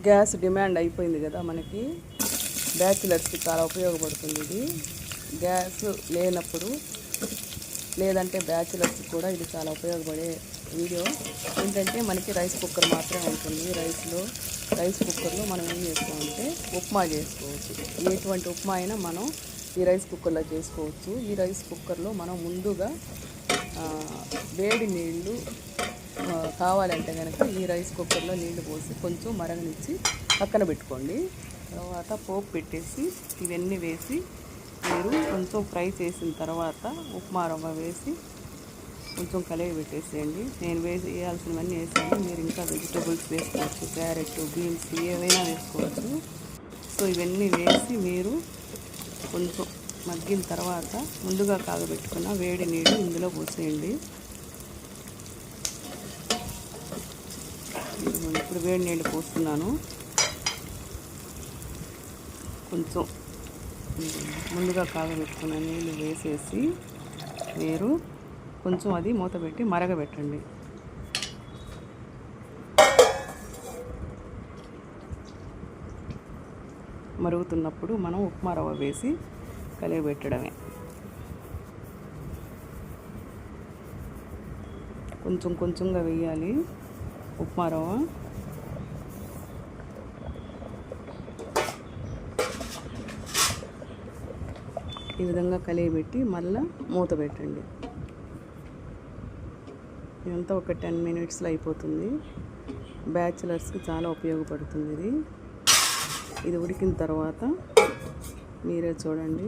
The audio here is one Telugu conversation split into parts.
గ్యాస్ డిమాండ్ అయిపోయింది కదా మనకి. బ్యాచిలర్స్కి చాలా ఉపయోగపడుతుంది ఇది. గ్యాస్ లేనప్పుడు లేదంటే బ్యాచిలర్స్ కూడా ఇది చాలా ఉపయోగపడే వీడియో. ఏంటంటే మనకి రైస్ కుక్కర్ మాత్రమే ఉంటుంది. రైస్ కుక్కర్లో మనం ఏం చేస్తామంటే ఉప్మా చేసుకోవచ్చు. ఎటువంటి ఉప్మా అయినా మనం ఈ రైస్ కుక్కర్లో చేసుకోవచ్చు. ఈ రైస్ కుక్కర్లో మనం ముందుగా వేడి నీళ్ళు కావాలంటే కనుక ఈ రైస్ కుక్కర్లో నీళ్లు పోసి కొంచెం మరగనిచ్చి పక్కన పెట్టుకోండి. తర్వాత పోపు పెట్టేసి ఇవన్నీ వేసి మీరు కొంచెం ఫ్రై చేసిన తర్వాత ఉప్మా రవ్వ వేసి కొంచెం కలిగి పెట్టేసేయండి. నేను వేయాల్సినవన్నీ వేసాను. మీరు ఇంకా వెజిటబుల్స్ వేసుకోవచ్చు, క్యారెట్, బీన్స్ ఏవైనా వేసుకోవచ్చు. సో ఇవన్నీ వేసి మీరు కొంచెం మగ్గిన తర్వాత ముందుగా కాగబెట్టుకున్న వేడి నీళ్ళు ఇందులో పోసేయండి. ఇప్పుడు వేడి నీళ్ళు పోస్తున్నాను. కొంచెం ముందుగా కాగబెట్టుకున్న నీళ్ళు వేసేసి మీరు కొంచెం అది మూత పెట్టి మరగబెట్టండి. మరుగుతున్నప్పుడు మనం ఉప్మా రవ్వ వేసి కలియబెట్టడమే. కొంచెం కొంచెంగా వేయాలి ఉప్మా రవ్వ. ఈ విధంగా కలియబెట్టి మళ్ళీ మూత పెట్టండి. ఇదంతా ఒక 10 మినిట్స్లో అయిపోతుంది. బ్యాచిలర్స్కి చాలా ఉపయోగపడుతుంది ఇది ఉడికిన తర్వాత మీరే చూడండి.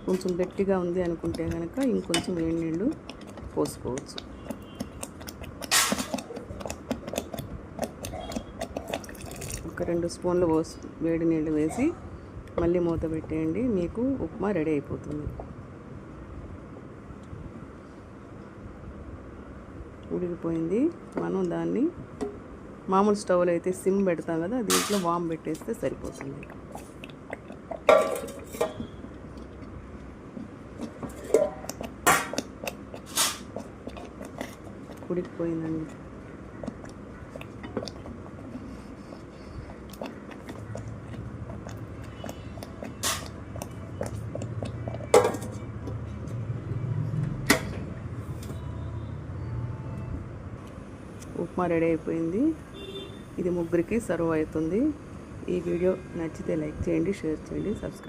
కొంచెం గట్టిగా ఉంది అనుకుంటే కనుక ఇంకొంచెం వేడి నీళ్ళు పోసుకోవచ్చు. ఒక 2 స్పూన్లు వేడి నీళ్ళు వేసి మళ్ళీ మూత పెట్టేయండి. మీకు ఉప్మా రెడీ అయిపోతుంది. ఉడికిపోయింది. మనం దాన్ని మామూలు స్టవ్లో అయితే సిమ్ పెడతాం కదా, దీంట్లో వామ్ పెట్టేస్తే సరిపోతుంది. ఉడికిపోయిందండి. ఉప్మా రెడీ అయిపోయింది. ఇది ముగ్గురికి సర్వ్ అవుతుంది. ఈ వీడియో నచ్చితే లైక్ చేయండి, షేర్ చేయండి, సబ్స్క్రైబ్